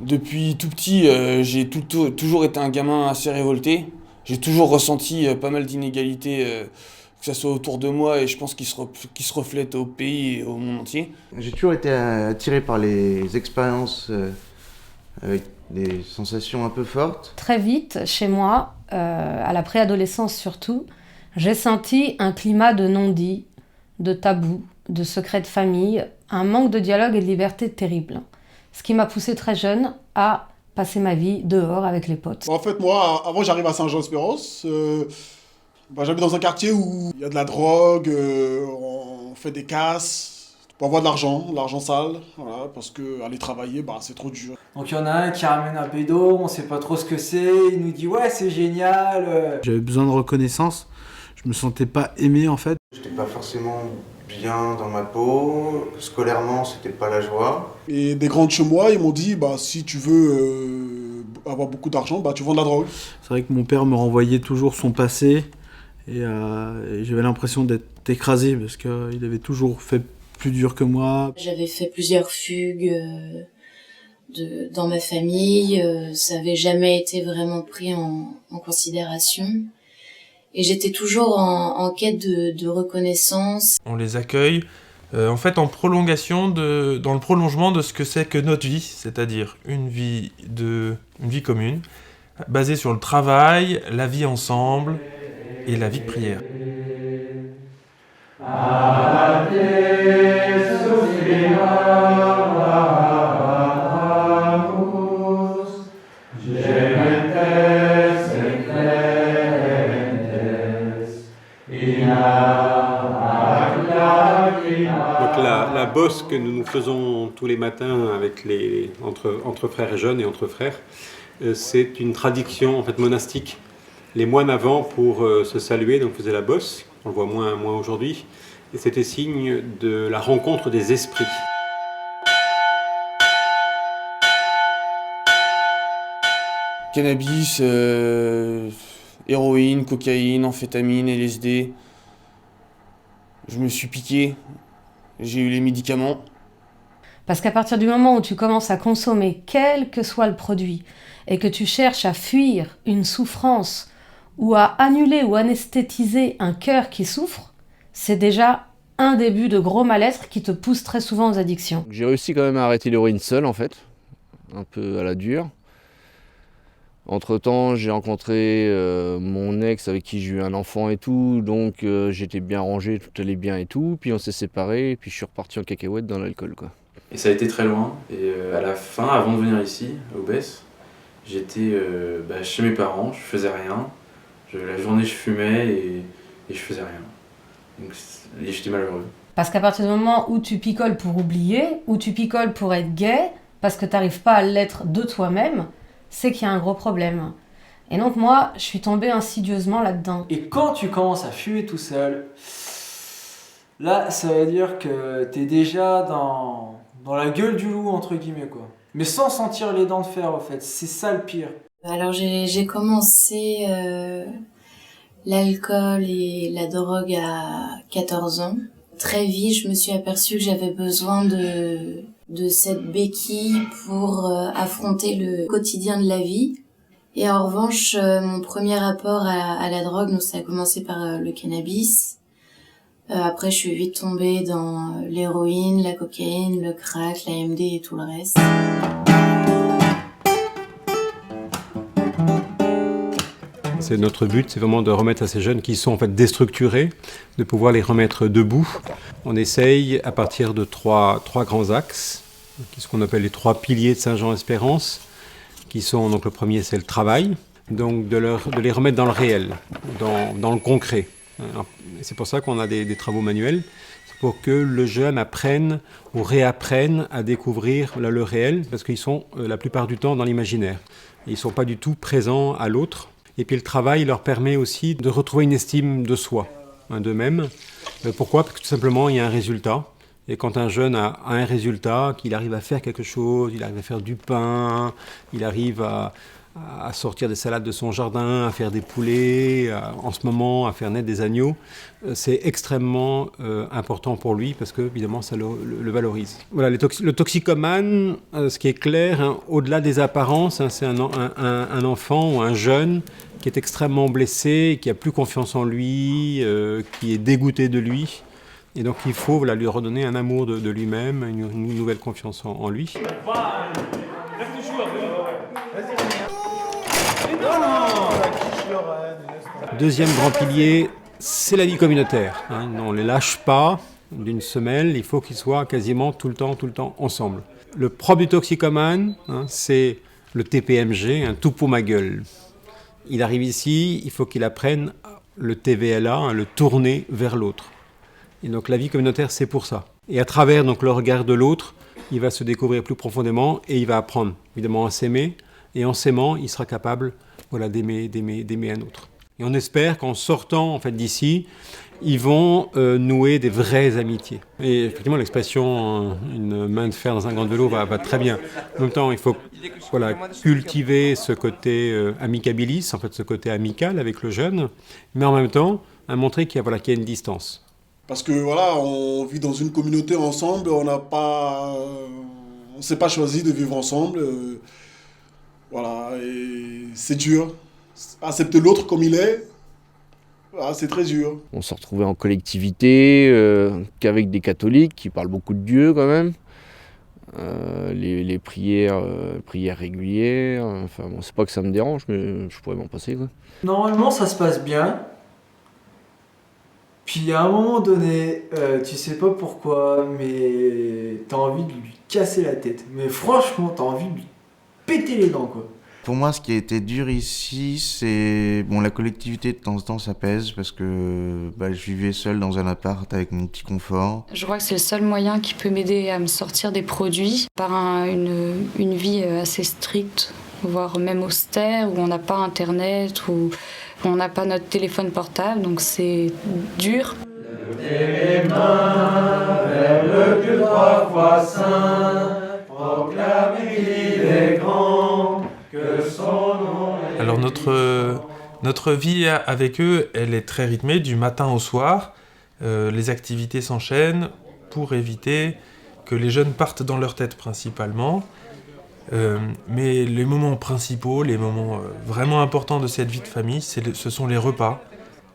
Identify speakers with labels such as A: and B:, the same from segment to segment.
A: Depuis tout petit, j'ai toujours été un gamin assez révolté. J'ai toujours ressenti pas mal d'inégalités, que ce soit autour de moi et je pense qu'ils se reflètent au pays et au monde entier.
B: J'ai toujours été attiré par les expériences avec des sensations un peu fortes.
C: Très vite, chez moi, à la préadolescence surtout, j'ai senti un climat de non-dit, de tabou, de secrets de famille, un manque de dialogue et de liberté terrible. Ce qui m'a poussée très jeune à passer ma vie dehors avec les potes.
D: En fait, moi, avant j'arrive à Saint-Jean-Espérance, j'habite dans un quartier où il y a de la drogue, on fait des casses pour avoir de l'argent sale, voilà, parce que aller travailler, c'est trop dur.
E: Donc il y en a un qui ramène un pédo, on sait pas trop ce que c'est, il nous dit ouais c'est génial.
F: J'avais besoin de reconnaissance, je me sentais pas aimé en fait.
B: J'étais pas forcément bien dans ma peau, scolairement c'était pas la joie.
D: Et des grands de chez moi, ils m'ont dit, si tu veux avoir beaucoup d'argent, tu vends de la drogue.
F: C'est vrai que mon père me renvoyait toujours son passé et j'avais l'impression d'être écrasé parce qu'il avait toujours fait plus dur que moi.
G: J'avais fait plusieurs fugues dans ma famille, ça avait jamais été vraiment pris en considération. Et j'étais toujours en quête de reconnaissance.
H: On les accueille en fait dans le prolongement de ce que c'est que notre vie, c'est-à-dire une vie commune, basée sur le travail, la vie ensemble et la vie de prière.
I: Donc la bosse que nous faisons tous les matins avec entre frères et jeunes et entre frères, c'est une tradition en fait monastique. Les moines avant, pour se saluer, donc faisaient la bosse. On le voit moins aujourd'hui. Et c'était signe de la rencontre des esprits.
A: Cannabis, héroïne, cocaïne, amphétamine, LSD. Je me suis piqué, j'ai eu les médicaments.
C: Parce qu'à partir du moment où tu commences à consommer, quel que soit le produit, et que tu cherches à fuir une souffrance ou à annuler ou anesthésiser un cœur qui souffre, c'est déjà un début de gros mal-être qui te pousse très souvent aux addictions.
J: J'ai réussi quand même à arrêter l'héroïne seul en fait, un peu à la dure. Entre-temps, j'ai rencontré mon ex avec qui j'ai eu un enfant et tout, donc j'étais bien rangé, tout allait bien et tout, puis on s'est séparés, et puis je suis reparti en cacahuète dans l'alcool quoi.
K: Et ça a été très loin, et à la fin, avant de venir ici, au BES, j'étais chez mes parents, je faisais rien, la journée je fumais et je faisais rien. Donc j'étais malheureux.
C: Parce qu'à partir du moment où tu picoles pour oublier, où tu picoles pour être gay, parce que tu n'arrives pas à l'être de toi-même, c'est qu'il y a un gros problème. Et donc moi, je suis tombée insidieusement là-dedans.
E: Et quand tu commences à fumer tout seul, là ça veut dire que t'es déjà dans la gueule du loup entre guillemets quoi. Mais sans sentir les dents de fer en fait, c'est ça le pire.
G: Alors j'ai commencé l'alcool et la drogue à 14 ans. Très vite, je me suis aperçue que j'avais besoin de cette béquille pour affronter le quotidien de la vie. Et en revanche, mon premier rapport à la drogue, donc ça a commencé par le cannabis. Après, je suis vite tombée dans l'héroïne, la cocaïne, le crack, la MD et tout le reste.
I: C'est notre but, c'est vraiment de remettre à ces jeunes qui sont en fait déstructurés, de pouvoir les remettre debout. On essaye à partir de trois grands axes, qui sont ce qu'on appelle les 3 piliers de Saint-Jean-Espérance, qui sont, donc le premier c'est le travail, donc de les remettre dans le réel, dans le concret. C'est pour ça qu'on a des travaux manuels, c'est pour que le jeune apprenne ou réapprenne à découvrir le réel, parce qu'ils sont la plupart du temps dans l'imaginaire. Ils ne sont pas du tout présents à l'autre. Et puis le travail leur permet aussi de retrouver une estime de soi, d'eux-mêmes. Pourquoi ? Parce que tout simplement, il y a un résultat. Et quand un jeune a un résultat, qu'il arrive à faire quelque chose, il arrive à faire du pain, il arrive à à sortir des salades de son jardin, à faire des poulets, en ce moment à faire naître des agneaux. C'est extrêmement important pour lui parce que évidemment ça le valorise. Voilà, le toxicomane, ce qui est clair, hein, au-delà des apparences, hein, c'est un enfant ou un jeune qui est extrêmement blessé, qui a plus confiance en lui, qui est dégoûté de lui. Et donc il faut voilà, lui redonner un amour de lui-même, une nouvelle confiance en lui. Deuxième grand pilier, c'est la vie communautaire. Hein. On ne les lâche pas d'une semelle, il faut qu'ils soient quasiment tout le temps ensemble. Le propre du toxicomane, hein, c'est le TPMG, un tout pour ma gueule. Il arrive ici, il faut qu'il apprenne le TVLA, hein, le tourner vers l'autre. Et donc la vie communautaire, c'est pour ça. Et à travers donc, le regard de l'autre, il va se découvrir plus profondément et il va apprendre évidemment à s'aimer. Et en s'aimant, il sera capable voilà, d'aimer un autre. Et on espère qu'en sortant en fait, d'ici, ils vont nouer des vraies amitiés. Et effectivement, l'expression une main de fer dans un grand vélo va très bien. En même temps, il faut voilà, cultiver ce côté amicabilis, en fait, ce côté amical avec le jeune, mais en même temps, montrer qu'il y a une distance.
D: Parce que voilà, on vit dans une communauté ensemble, on s'est pas choisi de vivre ensemble. Voilà, et c'est dur. Accepter l'autre comme il est, voilà, c'est très dur.
J: On s'est retrouvés en collectivité, qu'avec des catholiques qui parlent beaucoup de Dieu quand même. Les prières régulières, enfin bon, c'est pas que ça me dérange, mais je pourrais m'en passer quoi.
E: Normalement ça se passe bien. Puis à un moment donné, tu sais pas pourquoi, mais t'as envie de lui casser la tête. Mais franchement, t'as envie de lui péter les dents quoi.
B: Pour moi, ce qui a été dur ici, c'est... Bon, la collectivité, de temps en temps, ça pèse parce que je vivais seul dans un appart avec mon petit confort.
L: Je crois que c'est le seul moyen qui peut m'aider à me sortir des produits par une vie assez stricte, voire même austère, où on n'a pas Internet, où on n'a pas notre téléphone portable, donc c'est dur.
M: Levez les mains vers le Dieu 3 fois saint, proclamez qu'il est grand.
H: Alors notre vie avec eux, elle est très rythmée du matin au soir. Les activités s'enchaînent pour éviter que les jeunes partent dans leur tête principalement. Mais les moments principaux, les moments vraiment importants de cette vie de famille, ce sont les repas.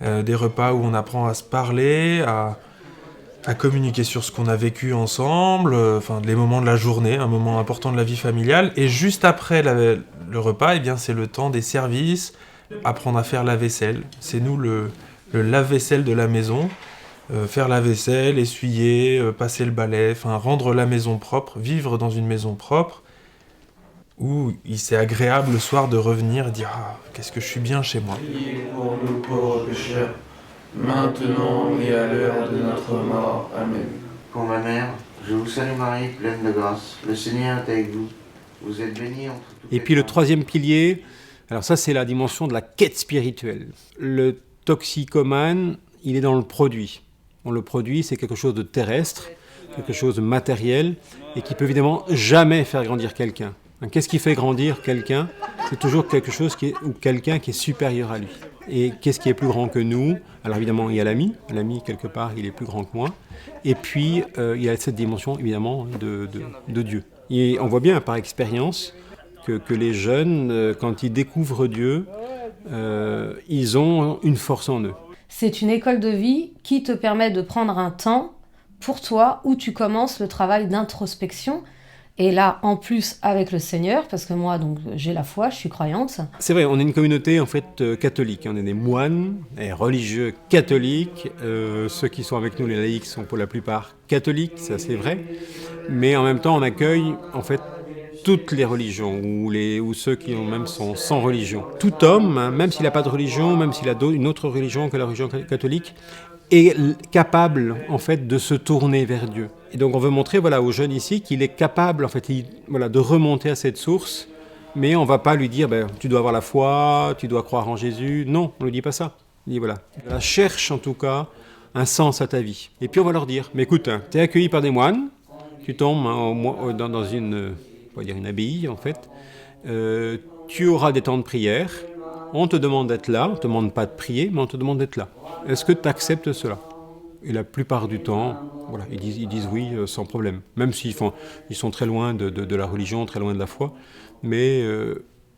H: Des repas où on apprend à se parler, à communiquer sur ce qu'on a vécu ensemble, les moments de la journée, un moment important de la vie familiale. Et juste après le repas, c'est le temps des services, apprendre à faire la vaisselle. C'est nous le lave-vaisselle de la maison. Faire la vaisselle, essuyer, passer le balai, rendre la maison propre, vivre dans une maison propre, où c'est agréable le soir de revenir et dire « Ah, qu'est-ce que je suis bien chez moi ».
K: Priez pour nous pauvres pécheurs, maintenant et à l'heure de notre mort. Amen.
B: Pour ma mère, je vous salue Marie, pleine de grâce. Le Seigneur est avec vous. Vous êtes bénie entre toutes les
I: Et puis le
B: femmes.
I: troisième pilier, alors ça c'est la dimension de la quête spirituelle. Le toxicomane, il est dans le produit. Le produit, c'est quelque chose de terrestre, quelque chose de matériel, et qui peut évidemment jamais faire grandir quelqu'un. Qu'est-ce qui fait grandir quelqu'un ? C'est toujours quelque chose ou quelqu'un qui est supérieur à lui. Et qu'est-ce qui est plus grand que nous ? Alors évidemment, il y a l'ami. L'ami, quelque part, il est plus grand que moi. Et puis, il y a cette dimension, évidemment, de Dieu. Et on voit bien, par expérience, que les jeunes, quand ils découvrent Dieu, ils ont une force en eux.
C: C'est une école de vie qui te permet de prendre un temps pour toi où tu commences le travail d'introspection. Et là, en plus, avec le Seigneur, parce que moi, donc, j'ai la foi, je suis croyante.
I: C'est vrai, on est une communauté, en fait, catholique. On est des moines et religieux catholiques. Ceux qui sont avec nous, les laïcs, sont pour la plupart catholiques, ça c'est vrai. Mais en même temps, on accueille, en fait, toutes les religions, ou ceux qui même sont sans religion. Tout homme, hein, même s'il n'a pas de religion, même s'il a une autre religion que la religion catholique, est capable, en fait, de se tourner vers Dieu. Et donc on veut montrer aux jeunes ici qu'il est capable en fait, de remonter à cette source, mais on ne va pas lui dire tu dois avoir la foi, tu dois croire en Jésus. Non, on ne lui dit pas ça. Il dit cherche en tout cas un sens à ta vie. Et puis on va leur dire, mais écoute, tu es accueilli par des moines, tu tombes dans une abbaye en fait, tu auras des temps de prière, on te demande d'être là, on ne te demande pas de prier, mais on te demande d'être là. Est-ce que tu acceptes cela ? Et la plupart du temps, voilà, ils disent oui sans problème. Même s'ils sont très loin de la religion, très loin de la foi, mais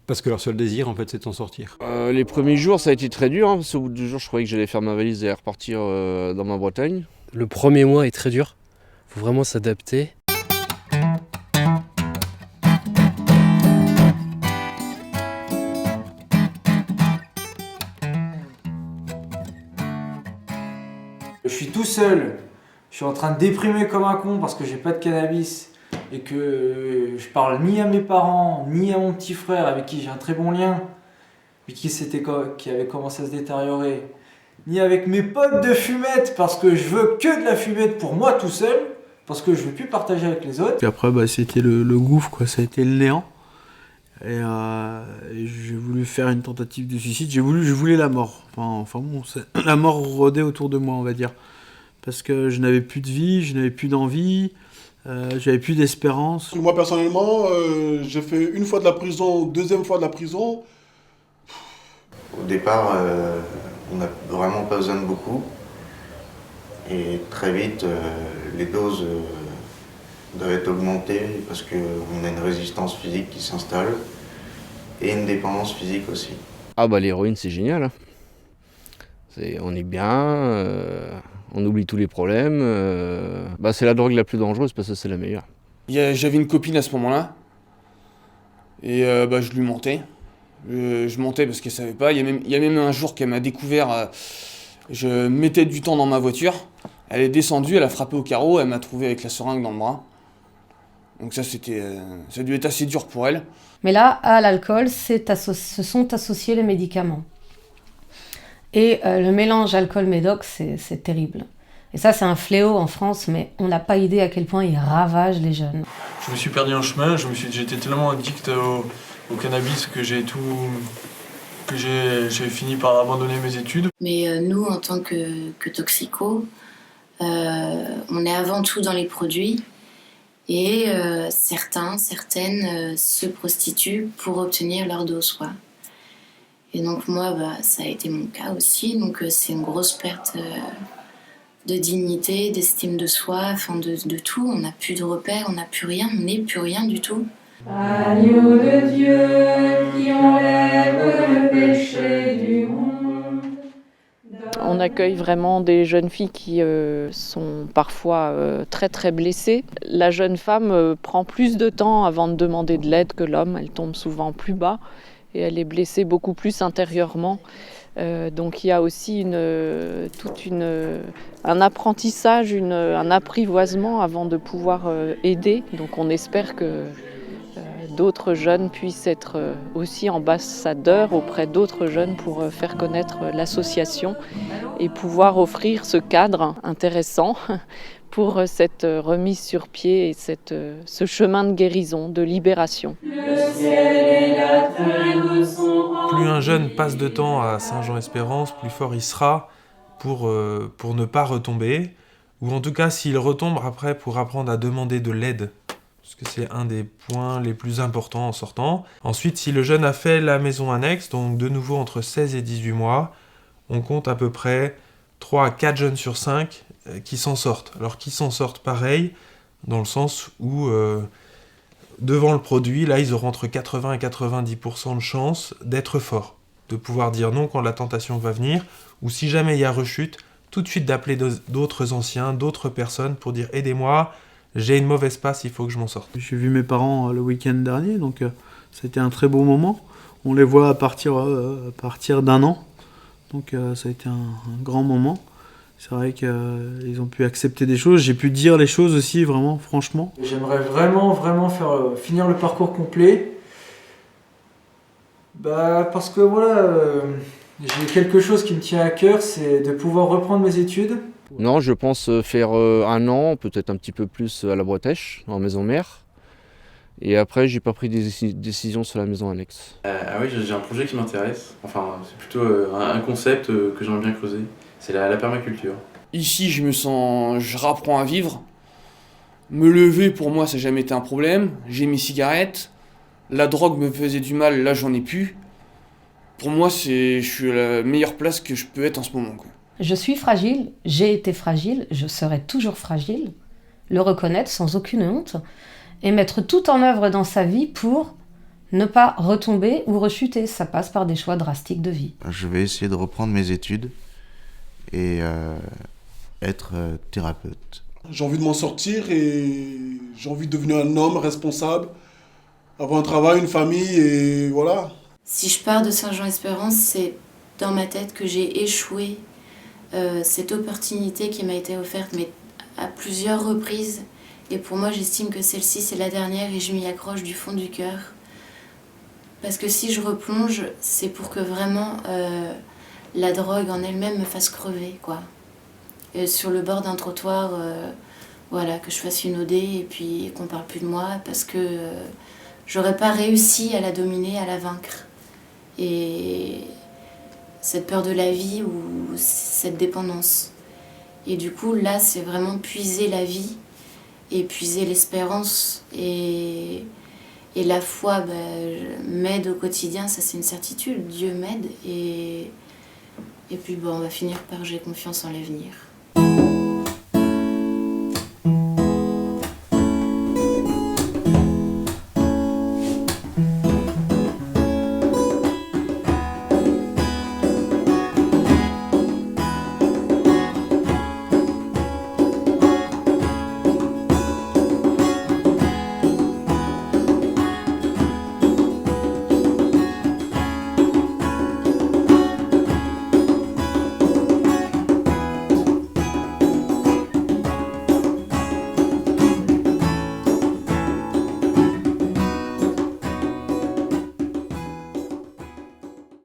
I: parce que leur seul désir, en fait, c'est de s'en sortir.
J: Les premiers jours, ça a été très dur, hein, parce qu'au bout de 2 jours, je croyais que j'allais faire ma valise et repartir dans ma Bretagne.
N: Le premier mois est très dur, il faut vraiment s'adapter.
E: Je suis tout seul, je suis en train de déprimer comme un con parce que j'ai pas de cannabis et que je parle ni à mes parents, ni à mon petit frère avec qui j'ai un très bon lien, mais qui avait commencé à se détériorer, ni avec mes potes de fumette parce que je veux que de la fumette pour moi tout seul, parce que je veux plus partager avec les autres.
F: Puis après, c'était le gouffre, quoi. Ça a été le néant. Et j'ai voulu faire une tentative de suicide. Je voulais la mort. Enfin bon, la mort rôdait autour de moi, on va dire. Parce que je n'avais plus de vie, je n'avais plus d'envie, j'avais plus d'espérance.
D: Moi personnellement, j'ai fait 1 fois de la prison, 2e fois de la prison.
B: Au départ, on n'a vraiment pas besoin de beaucoup. Et très vite, les doses doivent être augmentées parce qu'on a une résistance physique qui s'installe et une dépendance physique aussi.
J: Ah bah l'héroïne, c'est génial. Hein. On est bien, on oublie tous les problèmes. C'est la drogue la plus dangereuse parce que c'est la meilleure.
A: J'avais une copine à ce moment-là. Et je lui mentais. Je mentais parce qu'elle savait pas. Il y a même un jour qu'elle m'a découvert. Je mettais du temps dans ma voiture. Elle est descendue, elle a frappé au carreau, elle m'a trouvé avec la seringue dans le bras. Donc ça a dû être assez dur pour elle.
C: Mais là, à l'alcool, se sont associés les médicaments. Et le mélange alcool-médoc, c'est terrible. Et ça, c'est un fléau en France, mais on n'a pas idée à quel point il ravage les jeunes.
H: Je me suis perdu en chemin, j'étais tellement addict au cannabis que j'ai fini par abandonner mes études.
G: Mais nous, en tant que toxicos, on est avant tout dans les produits. Et certaines se prostituent pour obtenir leur dose, quoi. Et donc moi, ça a été mon cas aussi. Donc c'est une grosse perte de dignité, d'estime de soi, enfin de tout. On n'a plus de repères, on n'a plus rien, on n'est plus rien du tout.
M: Agneau de Dieu qui enlève le péché du monde.
O: On accueille vraiment des jeunes filles qui sont parfois très très blessées. La jeune femme prend plus de temps avant de demander de l'aide que l'homme. Elle tombe souvent plus bas et elle est blessée beaucoup plus intérieurement. Donc il y a aussi un apprentissage, un apprivoisement avant de pouvoir aider. Donc on espère que d'autres jeunes puissent être aussi ambassadeurs auprès d'autres jeunes pour faire connaître l'association et pouvoir offrir ce cadre intéressant pour cette remise sur pied et ce chemin de guérison, de libération.
M: Le ciel et la terre sont remplis.
H: Plus un jeune passe de temps à Saint-Jean-Espérance, plus fort il sera pour ne pas retomber, ou en tout cas s'il retombe après pour apprendre à demander de l'aide. Parce que c'est un des points les plus importants en sortant. Ensuite, si le jeune a fait la maison annexe, donc de nouveau entre 16 et 18 mois, on compte à peu près 3 à 4 jeunes sur 5 qui s'en sortent. Alors qui s'en sortent pareil, dans le sens où devant le produit, là ils auront entre 80 et 90% de chance d'être forts, de pouvoir dire non quand la tentation va venir, ou si jamais il y a rechute, tout de suite d'appeler d'autres anciens, d'autres personnes pour dire aidez-moi, j'ai une mauvaise passe, il faut que je m'en sorte.
F: J'ai vu mes parents le week-end dernier, donc c'était un très beau moment. On les voit à partir d'1 an, donc ça a été un grand moment. C'est vrai qu'ils ont pu accepter des choses, j'ai pu dire les choses aussi, vraiment, franchement.
E: J'aimerais vraiment finir le parcours complet. Parce que voilà, j'ai quelque chose qui me tient à cœur, c'est de pouvoir reprendre mes études.
J: Non, je pense faire 1 an, peut-être un petit peu plus à la Bretèche, en maison mère. Et après, j'ai pas pris des décisions sur la maison annexe.
K: Oui, j'ai un projet qui m'intéresse. Enfin, c'est plutôt un concept que j'aimerais bien creuser. C'est la permaculture.
A: Ici, je rapprends à vivre. Me lever, pour moi, ça n'a jamais été un problème. J'ai mes cigarettes. La drogue me faisait du mal, là j'en ai plus. Pour moi, je suis à la meilleure place que je peux être en ce moment, quoi.
C: Je suis fragile, j'ai été fragile, je serai toujours fragile. Le reconnaître sans aucune honte et mettre tout en œuvre dans sa vie pour ne pas retomber ou rechuter. Ça passe par des choix drastiques de vie.
B: Je vais essayer de reprendre mes études et être thérapeute.
D: J'ai envie de m'en sortir et j'ai envie de devenir un homme responsable, avoir un travail, une famille et voilà.
G: Si je pars de Saint-Jean-Espérance, c'est dans ma tête que j'ai échoué cette opportunité qui m'a été offerte, mais à plusieurs reprises. Et pour moi, j'estime que celle-ci, c'est la dernière et je m'y accroche du fond du cœur. Parce que si je replonge, c'est pour que vraiment la drogue en elle-même me fasse crever, quoi. Et sur le bord d'un trottoir, voilà, que je fasse une OD et puis qu'on parle plus de moi parce que j'aurais pas réussi à la dominer, à la vaincre. Et cette peur de la vie ou cette dépendance. Et du coup, là, c'est vraiment puiser la vie et puiser l'espérance et la foi m'aide au quotidien, ça c'est une certitude, Dieu m'aide et puis bon, on va finir par j'ai confiance en l'avenir.